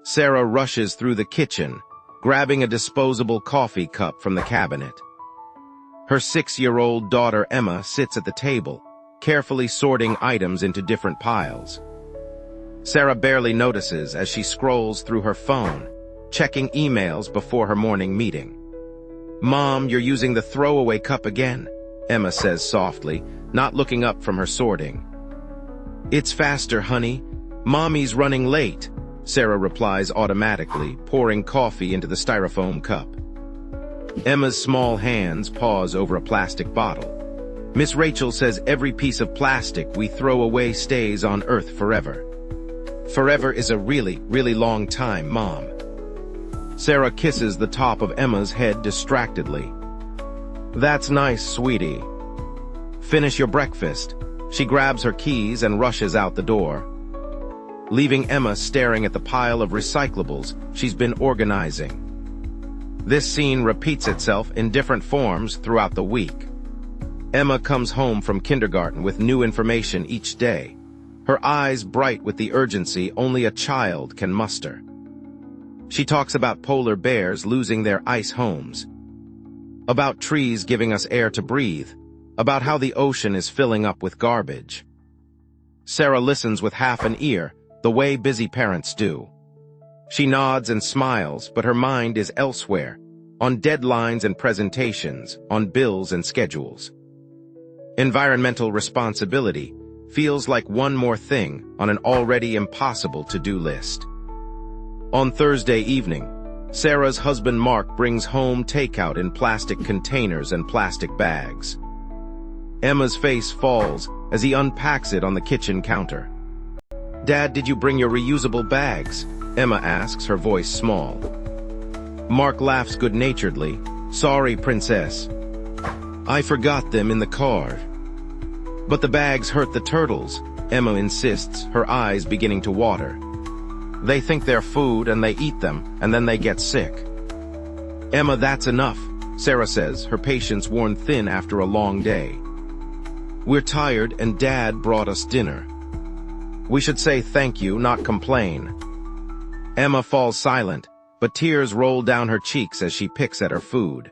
Sarah rushes through the kitchen, grabbing a disposable coffee cup from the cabinet. Her 6-year-old daughter Emma sits at the table, carefully sorting items into different piles. Sarah barely notices as she scrolls through her phone, checking emails before her morning meeting. "Mom, you're using the throwaway cup again," Emma says softly, not looking up from her sorting. "It's faster, honey. Mommy's running late," Sarah replies automatically, pouring coffee into the styrofoam cup. Emma's small hands pause over a plastic bottle. "Miss Rachel says every piece of plastic we throw away stays on Earth forever." "Forever is a really, really long time, Mom." Sarah kisses the top of Emma's head distractedly. "That's nice, sweetie. Finish your breakfast." She grabs her keys and rushes out the door, leaving Emma staring at the pile of recyclables she's been organizing. This scene repeats itself in different forms throughout the week. Emma comes home from kindergarten with new information each day, her eyes bright with the urgency only a child can muster. She talks about polar bears losing their ice homes, about trees giving us air to breathe, about how the ocean is filling up with garbage. Sarah listens with half an ear, the way busy parents do. She nods and smiles, but her mind is elsewhere, on deadlines and presentations, on bills and schedules. Environmental responsibility feels like one more thing on an already impossible to-do list. On Thursday evening, Sarah's husband Mark brings home takeout in plastic containers and plastic bags. Emma's face falls as he unpacks it on the kitchen counter. "Dad, did you bring your reusable bags?" Emma asks, her voice small. Mark laughs good-naturedly. "Sorry, princess. I forgot them in the car." "But the bags hurt the turtles," Emma insists, her eyes beginning to water. "They think they're food and they eat them, and then they get sick." "Emma, that's enough," Sarah says, her patience worn thin after a long day. "We're tired and Dad brought us dinner. We should say thank you, not complain." Emma falls silent, but tears roll down her cheeks as she picks at her food.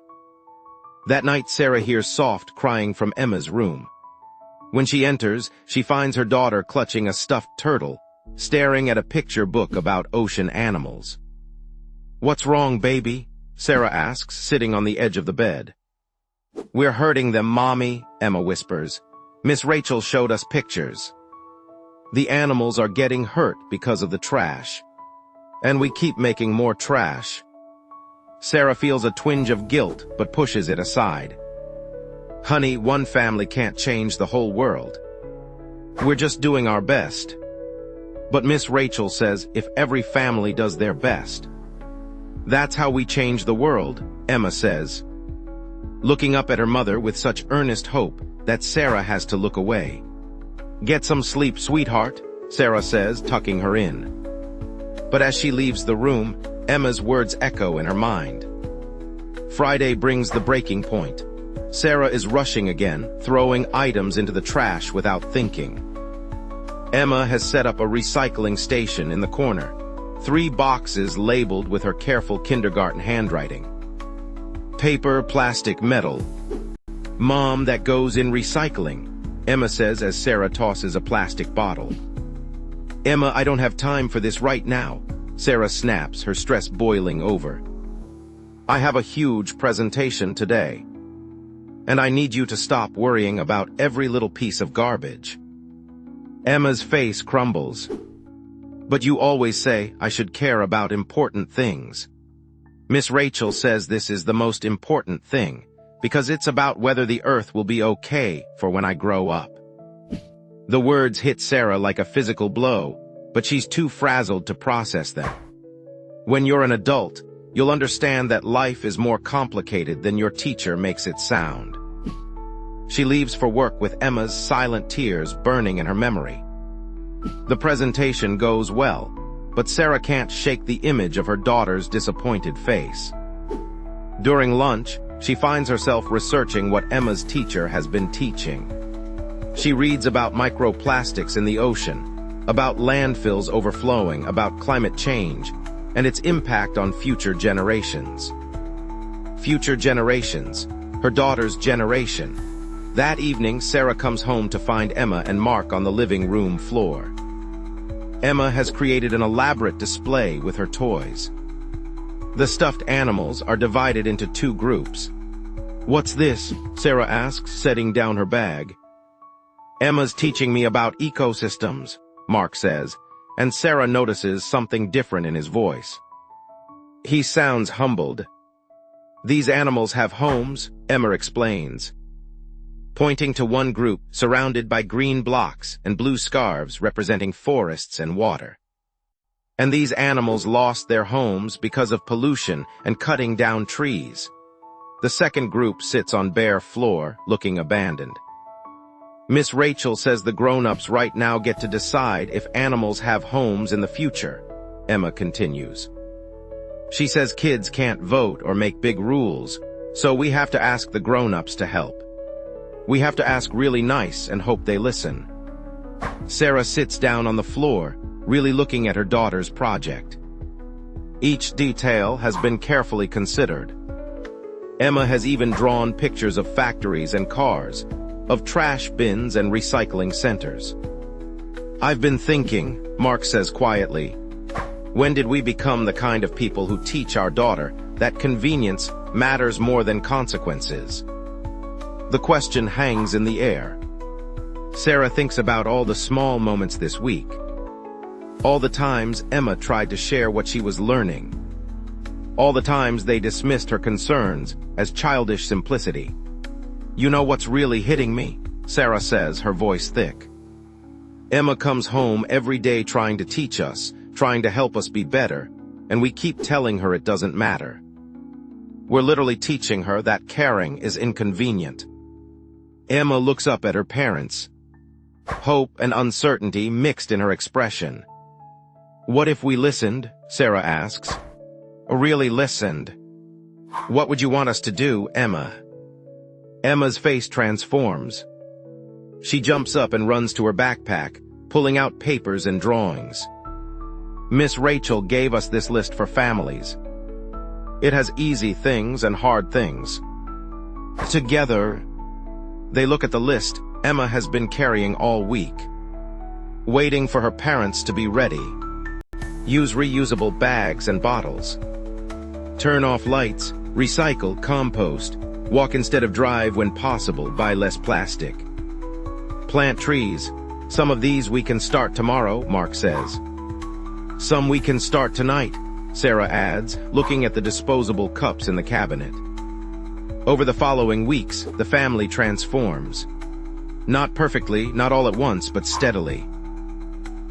That night, Sarah hears soft crying from Emma's room. When she enters, she finds her daughter clutching a stuffed turtle, staring at a picture book about ocean animals. "What's wrong, baby?" Sarah asks, sitting on the edge of the bed. "We're hurting them, Mommy," Emma whispers. "Miss Rachel showed us pictures. The animals are getting hurt because of the trash. And we keep making more trash." Sarah feels a twinge of guilt, but pushes it aside. "Honey, one family can't change the whole world. We're just doing our best." "But Miss Rachel says if every family does their best, that's how we change the world," Emma says, looking up at her mother with such earnest hope that Sarah has to look away. "Get some sleep, sweetheart," Sarah says, tucking her in. But as she leaves the room, Emma's words echo in her mind. Friday brings the breaking point. Sarah is rushing again, throwing items into the trash without thinking. Emma has set up a recycling station in the corner, 3 boxes labeled with her careful kindergarten handwriting. "Paper, plastic, metal. Mom, that goes in recycling," Emma says as Sarah tosses a plastic bottle. "Emma, I don't have time for this right now," Sarah snaps, her stress boiling over. "I have a huge presentation today, and I need you to stop worrying about every little piece of garbage." Emma's face crumbles. "But you always say I should care about important things. Miss Rachel says this is the most important thing, because it's about whether the Earth will be okay for when I grow up." The words hit Sarah like a physical blow, but she's too frazzled to process them. When you're an adult, you'll understand that life is more complicated than your teacher makes it sound. She leaves for work with Emma's silent tears burning in her memory. The presentation goes well, but Sarah can't shake the image of her daughter's disappointed face. During lunch, she finds herself researching what Emma's teacher has been teaching. She reads about microplastics in the ocean, about landfills overflowing, about climate change, and its impact on future generations. Future generations, her daughter's generation. That evening, Sarah comes home to find Emma and Mark on the living room floor. Emma has created an elaborate display with her toys. The stuffed animals are divided into two groups. "What's this?" Sarah asks, setting down her bag. "Emma's teaching me about ecosystems," Mark says, and Sarah notices something different in his voice. He sounds humbled. "These animals have homes," Emma explains, pointing to one group surrounded by green blocks and blue scarves representing forests and water. "And these animals lost their homes because of pollution and cutting down trees." The second group sits on bare floor, looking abandoned. "Miss Rachel says the grown-ups right now get to decide if animals have homes in the future," Emma continues. "She says kids can't vote or make big rules, so we have to ask the grown-ups to help. We have to ask really nice and hope they listen." Sarah sits down on the floor, really looking at her daughter's project. Each detail has been carefully considered. Emma has even drawn pictures of factories and cars, of trash bins and recycling centers. "I've been thinking," Mark says quietly, "when did we become the kind of people who teach our daughter that convenience matters more than consequences?" The question hangs in the air. Sarah thinks about all the small moments this week. All the times Emma tried to share what she was learning. All the times they dismissed her concerns as childish simplicity. "You know what's really hitting me?" Sarah says, her voice thick. "Emma comes home every day trying to teach us, trying to help us be better, and we keep telling her it doesn't matter. We're literally teaching her that caring is inconvenient." Emma looks up at her parents, hope and uncertainty mixed in her expression. "What if we listened?" Sarah asks. "Really listened? What would you want us to do, Emma?" Emma's face transforms. She jumps up and runs to her backpack, pulling out papers and drawings. "Miss Rachel gave us this list for families. It has easy things and hard things. Together..." They look at the list Emma has been carrying all week, waiting for her parents to be ready. "Use reusable bags and bottles. Turn off lights, recycle, compost, walk instead of drive when possible, buy less plastic. Plant trees. Some of these we can start tomorrow," Mark says. "Some we can start tonight," Sarah adds, looking at the disposable cups in the cabinet. Over the following weeks, the family transforms. Not perfectly, not all at once, but steadily.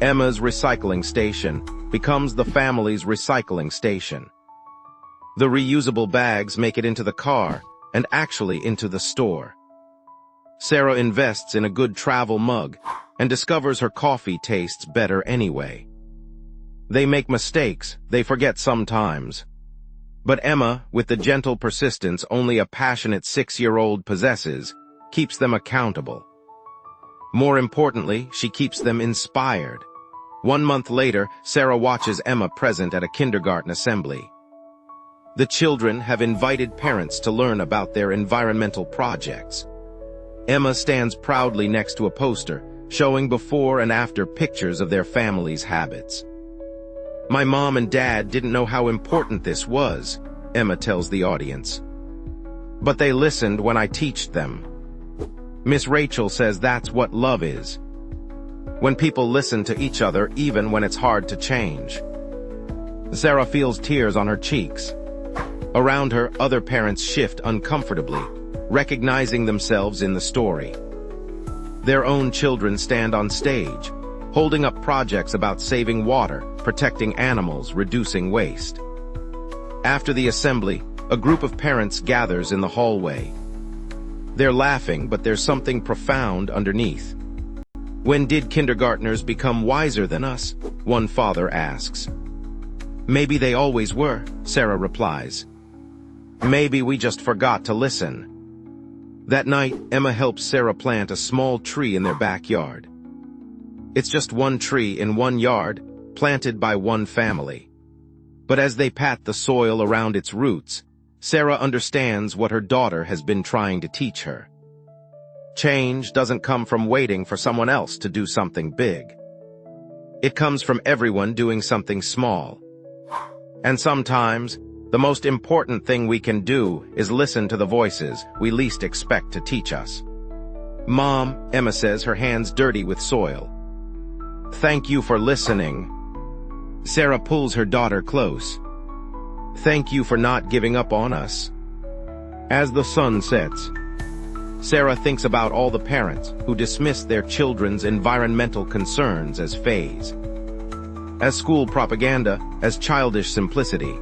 Emma's recycling station becomes the family's recycling station. The reusable bags make it into the car and actually into the store. Sarah invests in a good travel mug and discovers her coffee tastes better anyway. They make mistakes, they forget sometimes. But Emma, with the gentle persistence only a passionate 6-year-old possesses, keeps them accountable. More importantly, she keeps them inspired. 1 month later, Sarah watches Emma present at a kindergarten assembly. The children have invited parents to learn about their environmental projects. Emma stands proudly next to a poster showing before and after pictures of their family's habits. "My mom and dad didn't know how important this was," Emma tells the audience. "But they listened when I teached them. Miss Rachel says that's what love is. When people listen to each other even when it's hard to change." Sarah feels tears on her cheeks. Around her, other parents shift uncomfortably, recognizing themselves in the story. Their own children stand on stage, holding up projects about saving water, protecting animals, reducing waste. After the assembly, a group of parents gathers in the hallway. They're laughing, but there's something profound underneath. "When did kindergartners become wiser than us?" one father asks. "Maybe they always were," Sarah replies. "Maybe we just forgot to listen." That night, Emma helps Sarah plant a small tree in their backyard. It's just one tree in one yard, planted by one family. But as they pat the soil around its roots, Sarah understands what her daughter has been trying to teach her. Change doesn't come from waiting for someone else to do something big. It comes from everyone doing something small. And sometimes, the most important thing we can do is listen to the voices we least expect to teach us. "Mom," Emma says, her hands dirty with soil. "Thank you for listening." Sarah pulls her daughter close. "Thank you for not giving up on us." As the sun sets, Sarah thinks about all the parents who dismiss their children's environmental concerns as phase, as school propaganda, as childish simplicity.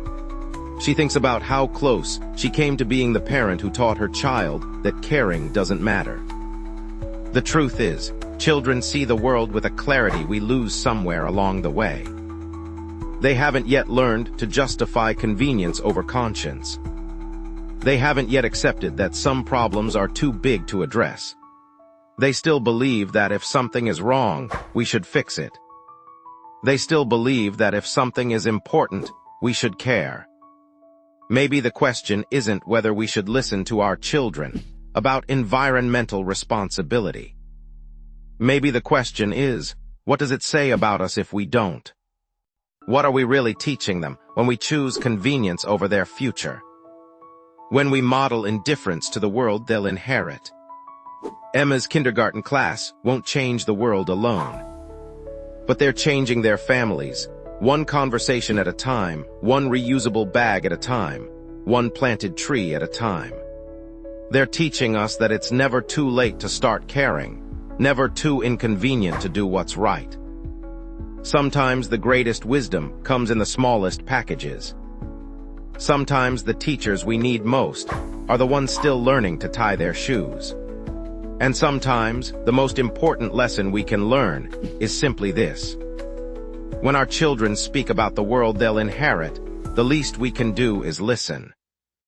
She thinks about how close she came to being the parent who taught her child that caring doesn't matter. The truth is, children see the world with a clarity we lose somewhere along the way. They haven't yet learned to justify convenience over conscience. They haven't yet accepted that some problems are too big to address. They still believe that if something is wrong, we should fix it. They still believe that if something is important, we should care. Maybe the question isn't whether we should listen to our children about environmental responsibility. Maybe the question is, what does it say about us if we don't? What are we really teaching them when we choose convenience over their future? When we model indifference to the world they'll inherit? Emma's kindergarten class won't change the world alone. But they're changing their families, one conversation at a time, one reusable bag at a time, one planted tree at a time. They're teaching us that it's never too late to start caring, never too inconvenient to do what's right. Sometimes the greatest wisdom comes in the smallest packages. Sometimes the teachers we need most are the ones still learning to tie their shoes. And sometimes the most important lesson we can learn is simply this: when our children speak about the world they'll inherit, the least we can do is listen.